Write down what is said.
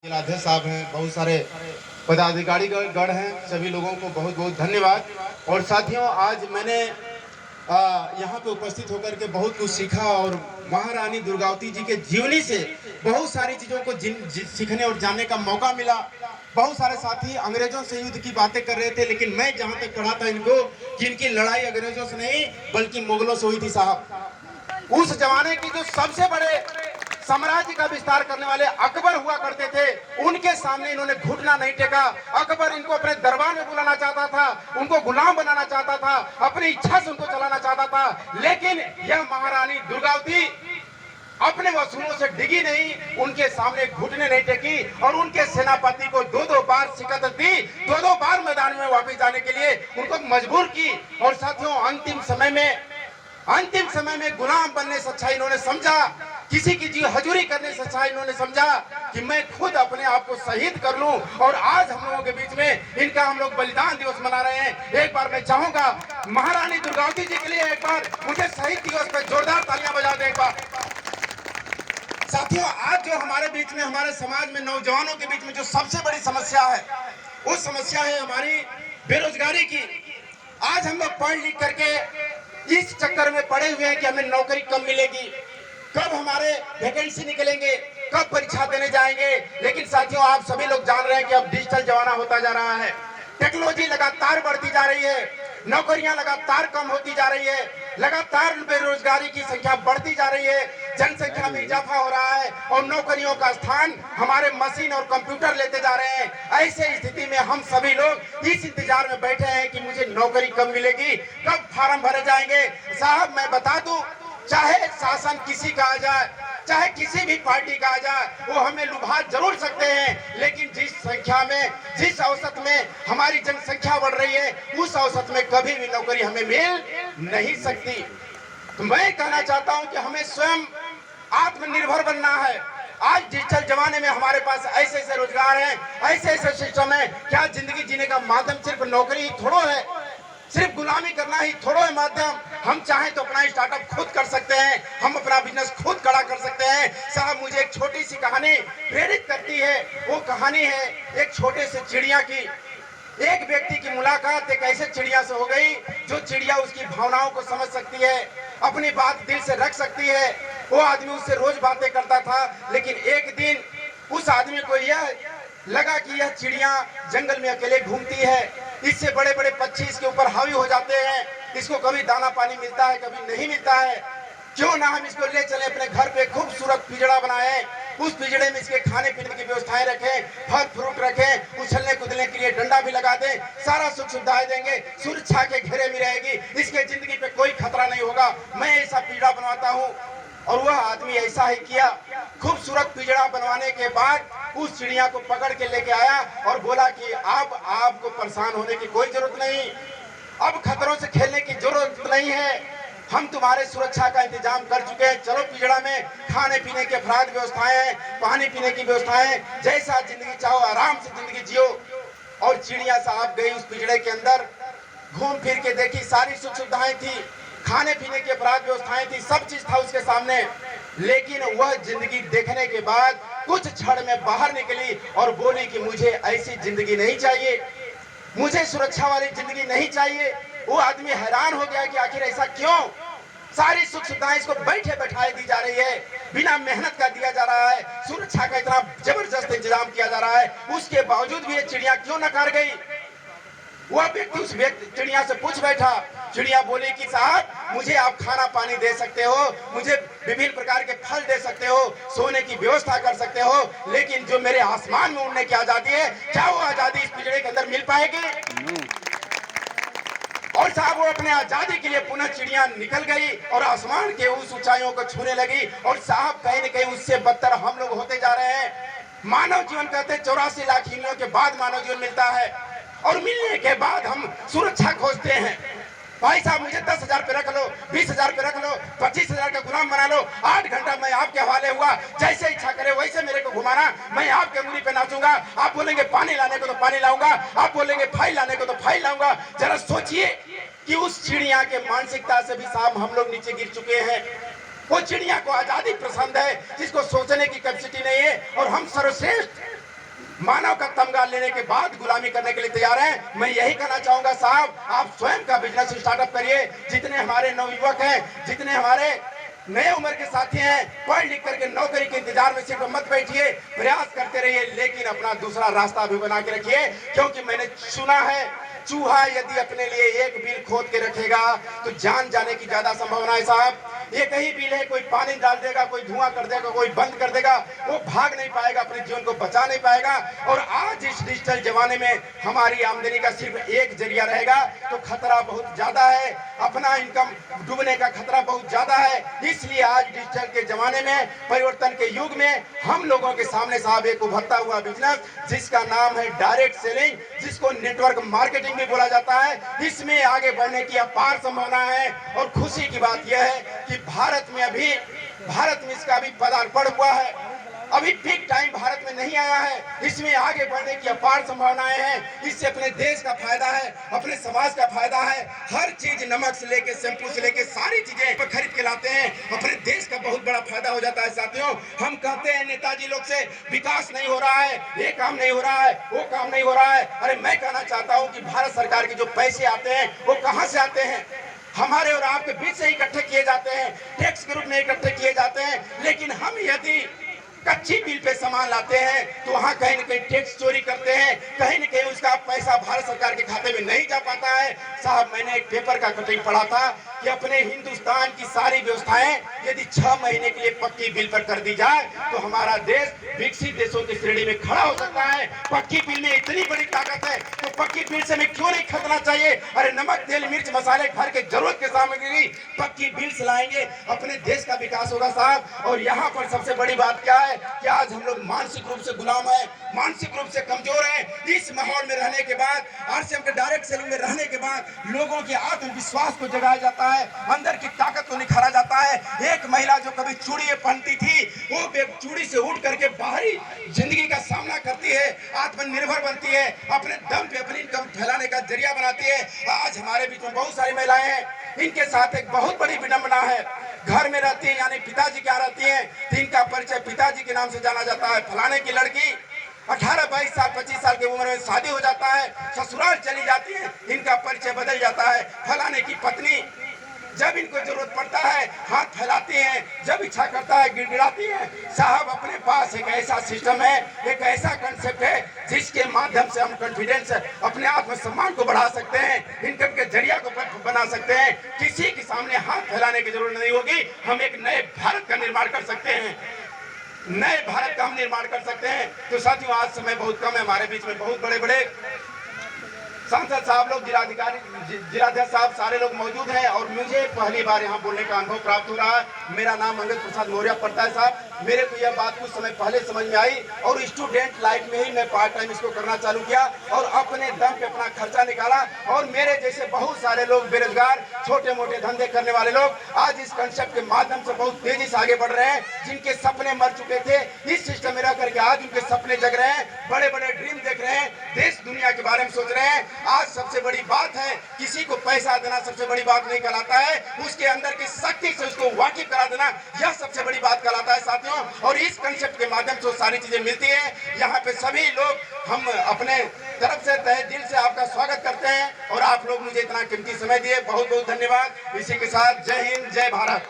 जिलाध्यक्ष साहब हैं, बहुत सारे पदाधिकारी गण हैं, सभी लोगों को बहुत बहुत धन्यवाद। और साथियों, आज मैंने यहाँ पे उपस्थित होकर के बहुत कुछ सीखा और महारानी दुर्गावती जी के जीवनी से बहुत सारी चीज़ों को सीखने और जानने का मौका मिला। बहुत सारे साथी अंग्रेजों से युद्ध की बातें कर रहे थे, लेकिन मैं जहाँ तक पढ़ा था इनको कि इनकी लड़ाई अंग्रेजों से नहीं बल्कि मुगलों से हुई थी साहब। उस जमाने की जो सबसे बड़े साम्राज्य का विस्तार करने वाले अकबर हुआ करते थे, उनके सामने इन्होंने घुटना नहीं टेका। अकबर इनको अपने दरबार में बुलाना चाहता था, उनको गुलाम बनाना चाहता था, अपनी इच्छा से उनको चलाना चाहता था, लेकिन यह महारानी दुर्गावती अपने वसूलों से डिगी नहीं, उनके सामने घुटने नहीं टेकी और उनके सेनापति को दो दो बार शिकस्त दी, दो दो बार मैदान में वापस जाने के लिए उनको मजबूर की। और साथियों, अंतिम समय में गुलाम बनने से अच्छा इन्होंने समझा, किसी की जी हजूरी करने से अच्छा इन्होंने समझा कि मैं खुद अपने आप को शहीद कर लूं। और आज हम लोगों के बीच में इनका हम लोग बलिदान दिवस मना रहे हैं। एक बार मैं चाहूंगा महारानी दुर्गावती जी के लिए एक बार मुझे शहीद दिवस पर जोरदार तालियां बजा दें एक बार। साथियों, आज जो हमारे बीच में, हमारे समाज में, नौजवानों के बीच में जो सबसे बड़ी समस्या है, वो समस्या है हमारी बेरोजगारी की। आज हम लोग पढ़ लिख करके इस चक्कर में पड़े हुए हैं कि हमें नौकरी कब मिलेगी, कब हमारे वैकेंसी निकलेंगे, कब परीक्षा देने जाएंगे। लेकिन साथियों, आप सभी लोग जान रहे हैं कि अब डिजिटल जमाना होता जा रहा है, टेक्नोलॉजी लगातार बढ़ती जा रही है, नौकरियां लगातार कम होती जा रही है, लगातार बेरोजगारी की संख्या बढ़ती जा रही है, जनसंख्या में इजाफा हो रहा है और नौकरियों का स्थान हमारे मशीन और कंप्यूटर लेते जा रहे हैं। ऐसे स्थिति में हम सभी लोग इस इंतजार में बैठे हैं कि मुझे नौकरी कब मिलेगी, कब फार्म भरे जाएंगे। साहब, मैं बता दूं, चाहे शासन किसी का आ जाए, चाहे किसी भी पार्टी का आ जाए, वो हमें लुभा जरूर सकते हैं, लेकिन जिस संख्या में, जिस औसत में हमारी जनसंख्या बढ़ रही है, उस औसत में कभी भी नौकरी हमें मिल नहीं सकती। तो मैं कहना चाहता हूं कि हमें स्वयं आत्मनिर्भर बनना है। आज डिजिटल जमाने में हमारे पास ऐसे ऐसे रोजगार हैं, ऐसे ऐसे सिस्टम है। क्या जिंदगी जीने का माध्यम सिर्फ नौकरी ही थोड़ो है, सिर्फ गुलामी करना ही थोड़ो है माध्यम? हम चाहें तो अपना स्टार्टअप खुद कर सकते हैं, हम अपना बिजनेस खुद खड़ा कर सकते हैं। साहब, मुझे एक छोटी सी कहानी प्रेरित करती है। वो कहानी है एक छोटे से चिड़िया की। एक व्यक्ति की मुलाकात एक ऐसे चिड़िया से हो गई जो चिड़िया उसकी भावनाओं को समझ सकती है, अपनी बात दिल से रख सकती है। वो आदमी उससे रोज बातें करता था, लेकिन एक दिन उस आदमी को यह लगा कि यह चिड़िया जंगल में अकेले घूमती है, इससे बड़े बड़े पक्षी इसके ऊपर हावी हो जाते हैं, इसको कभी दाना पानी मिलता है, कभी नहीं मिलता है। क्यों ना हम इसको ले चले अपने घर पे, खूबसूरत पिंजड़ा बनाए, उस पिंजड़े में इसके खाने पीने की व्यवस्थाएं रखें, फल फ्रूट रखें, उछलने कूदने के लिए डंडा भी लगा दें, सारा सुख सुविधाएं देंगे, सुरक्षा के घेरे में रहेगी, इसके जिंदगी पे कोई खतरा नहीं होगा। मैं ऐसा पिंजड़ा बनवाता हूँ। और वह आदमी ऐसा ही किया। खूबसूरत पिंजड़ा बनवाने के बाद उस चिड़िया को पकड़ के लेके आया और बोला कि अब आपको परेशान होने की कोई जरूरत नहीं, अब खतरों से खेलने की जरूरत नहीं है, हम तुम्हारे सुरक्षा का इंतजाम कर चुके हैं। चलो पिंजड़ा में खाने पीने के अपराध व्यवस्थाएं हैं, पानी पीने की व्यवस्थाएं, जैसा जिंदगी चाहो आराम से जिंदगी जियो। और चिड़िया साहब गई उस पिंजड़े के अंदर, घूम फिर के देखी, सारी सुख सुविधाएं थी, खाने पीने की अपराध व्यवस्थाएं थी, सब चीज था उसके सामने। लेकिन वह जिंदगी देखने के बाद कुछ क्षण में बाहर निकली और बोली कि मुझे ऐसी जिंदगी नहीं चाहिए, मुझे सुरक्षा वाली जिंदगी नहीं चाहिए। वो आदमी हैरान हो गया कि आखिर ऐसा क्यों? सारी सुख सुविधाएं इसको बैठे बैठाए दी जा रही है, बिना मेहनत का दिया जा रहा है, सुरक्षा का इतना जबरदस्त इंतजाम किया जा रहा है, उसके बावजूद भी ये चिड़िया क्यों नकार गई? वह व्यक्ति उस चिड़िया से पूछ बैठा। चिड़िया बोली कि साहब, मुझे आप खाना पानी दे सकते हो, मुझे विभिन्न प्रकार के फल दे सकते हो, सोने की व्यवस्था कर सकते हो, लेकिन जो मेरे आसमान में उड़ने की आजादी है, क्या वो आजादी इस पिंजड़े के अंदर मिल पाएगी? और साहब, वो अपने आजादी के लिए पुनः चिड़िया निकल गई और आसमान के उस ऊंचाइयों को छूने लगी। और साहब, कहीं न कहीं उससे बदतर हम लोग होते जा रहे हैं। मानव जीवन कहते हैं 84 लाख हीलियों के बाद मानव जीवन मिलता है, और मिलने के बाद हम सुरक्षा खोजते हैं। भाई साहब, मुझे 10,000 पे रख लो, 20,000 पे रख लो, 25,000 का गुलाम बना लो, 8 घंटा मैं आपके हवाले हुआ, जैसे इच्छा करे वैसे मेरे को घुमाना, मैं आपके उंगली पे नाचूंगा। आप बोलेंगे पानी लाने को तो पानी लाऊंगा, आप बोलेंगे फाइल लाने को तो फाइल लाऊंगा। जरा सोचिए कि उस चिड़िया के मानसिकता से भी साहब हम लोग नीचे गिर चुके हैं। वो चिड़िया को आजादी पसंद है, जिसको सोचने की कैपेसिटी नहीं है, और हम सर्वश्रेष्ठ मानव का तमगा लेने के बाद गुलामी करने के लिए तैयार हैं। मैं यही कहना चाहूंगा साहब, आप स्वयं का बिजनेस स्टार्टअप करिए। जितने हमारे नवयुवक हैं, जितने हमारे नए उम्र के साथी हैं, पढ़ लिख करके नौकरी के इंतजार में सिर्फ मत बैठिए, प्रयास करते रहिए, लेकिन अपना दूसरा रास्ता भी बना के रखिए। क्योंकि मैंने सुना है, चूहा यदि अपने लिए एक बिल खोद के रखेगा तो जान जाने की ज्यादा संभावना है साहब। एक ही बिल है, कोई पानी डाल देगा, कोई धुआं कर देगा, कोई बंद कर देगा, वो भाग नहीं पाएगा, अपने जीवन को बचा नहीं पाएगा। और आज इस डिजिटल जमाने में हमारी आमदनी का सिर्फ एक जरिया रहेगा तो खतरा बहुत ज्यादा है, अपना इनकम डूबने का खतरा बहुत ज्यादा है। इसलिए आज डिजिटल के जमाने में, परिवर्तन के युग में हम लोगों के सामने साहब एक उभरता हुआ बिजनेस जिसका नाम है डायरेक्ट सेलिंग, जिसको नेटवर्क मार्केटिंग भी बोला जाता है, इसमें आगे बढ़ने की अपार संभावना है। और खुशी की बात यह है कि भारत में इसका अभी पदार्पण हुआ है, अभी पीक टाइम भारत में नहीं आया है, इसमें आगे बढ़ने की अपार संभावनाएं हैं। इससे अपने देश का फायदा है, अपने समाज का फायदा है। हर चीज, नमक से लेके शैम्पू से लेके सारी चीजें खरीद के लाते हैं, अपने देश का बहुत बड़ा फायदा हो जाता है। साथियों, हम कहते हैं नेताजी लोग से विकास नहीं हो रहा है, ये काम नहीं हो रहा है, वो काम नहीं हो रहा है। अरे मैं कहना चाहता हूँ कि भारत सरकार के जो पैसे आते हैं वो कहाँ से आते हैं? हमारे और आपके बीच से इकट्ठे किए जाते हैं, टैक्स के रूप में इकट्ठे किए जाते हैं। लेकिन हम यदि कच्ची बिल पे सामान लाते हैं तो वहां कहीं न कहीं टैक्स चोरी करते हैं, कहीं न कहीं उसका पैसा भारत सरकार के खाते में नहीं जा पाता है। साहब, मैंने एक पेपर का कटिंग पढ़ा था कि अपने हिंदुस्तान की सारी व्यवस्थाएं यदि 6 महीने के लिए पक्की बिल पर कर दी जाए तो हमारा देश विकसित देशों की श्रेणी में खड़ा हो सकता है। पक्की बिल में इतनी बड़ी ताकत है तो पक्की बिल से हमें क्यों नहीं खरीदना चाहिए? अरे नमक, तेल, मिर्च, मसाले, घर के जरूरत के सामग्री पक्की बिल से लाएंगे, अपने देश का विकास होगा साहब। और यहाँ पर सबसे बड़ी बात क्या है कि आज हम लोग मानसिक रूप से गुलाम है, मानसिक रूप से कमजोर है। इस माहौल में रहने के बाद, आरसीएम के डायरेक्ट सेलिंग में रहने के बाद लोगों के आत्मविश्वास को जगाया जाता है, अंदर की ताकत को निखारा जाता है। एक महिला जो कभी चूड़ी पहनती थी वो चूड़ी से उठ करके बाहरी जिंदगी का सामना करती है, आत्मनिर्भर बनती है, अपने दम पे अपनी इनकम फैलाने का जरिया बनाती है। आज हमारे बीच में बहुत सारी महिलाएं हैं, इनके साथ एक बहुत बड़ी विडंबना है। घर में रहती है, यानी पिताजी क्या रहती है, इनका परिचय पिताजी के नाम से जाना जाता है। फलाने की लड़की 18, 22 साल, 25 साल की उम्र में शादी हो जाता है, ससुराल चली जाती है, इनका परिचय बदल जाता है। फलाने की पत्नी जब इनको जरूरत पड़ता है हाथ फैलाती हैं, जब इच्छा करता है गिड़गिड़ाती हैं। साहब, अपने पास एक ऐसा सिस्टम है, एक ऐसा कंसेप्ट है जिसके माध्यम से हम कॉन्फिडेंस, अपने आत्मसम्मान को बढ़ा सकते हैं, इनकम के जरिया को बना सकते हैं। किसी के सामने हाथ फैलाने की जरूरत नहीं होगी। हम एक नए भारत का निर्माण कर सकते हैं, नए भारत का हम निर्माण कर सकते हैं। तो साथियों, आज समय बहुत कम है, हमारे बीच में बहुत बड़े बड़े सांसद साहब लोग, जिलाध्यक्ष साहब, सारे लोग मौजूद हैं और मुझे पहली बार यहाँ बोलने का अनुभव प्राप्त हो रहा है। मेरा नाम मंगल प्रसाद मौर्य पड़ता है साहब। मेरे को यह बात कुछ समय पहले समझ में आई और स्टूडेंट लाइफ में ही मैं पार्ट टाइम इसको करना चालू किया और अपने दम पे अपना खर्चा निकाला। और मेरे जैसे बहुत सारे लोग बेरोजगार, छोटे मोटे धंधे करने वाले लोग आज इस कंसेप्ट के माध्यम से बहुत तेजी से आगे बढ़ रहे हैं। जिनके सपने मर चुके थे, इस सिस्टम में रह करके आज उनके सपने जग रहे हैं, बड़े बड़े ड्रीम देख रहे हैं, देश दुनिया के बारे में सोच रहे हैं। आज सबसे बड़ी बात है, किसी को पैसा देना सबसे बड़ी बात नहीं कहलाता है, उसके अंदर की शक्ति से उसको वाकिफ करा देना, यह सबसे बड़ी बात कहलाता है साथियों। और इस कंसेप्ट के माध्यम से सारी चीजें मिलती है। यहाँ पे सभी लोग, हम अपने तरफ से तहे दिल से आपका स्वागत करते हैं और आप लोग मुझे इतना कीमती समय दिए, बहुत बहुत धन्यवाद। इसी के साथ जय हिंद, जय भारत।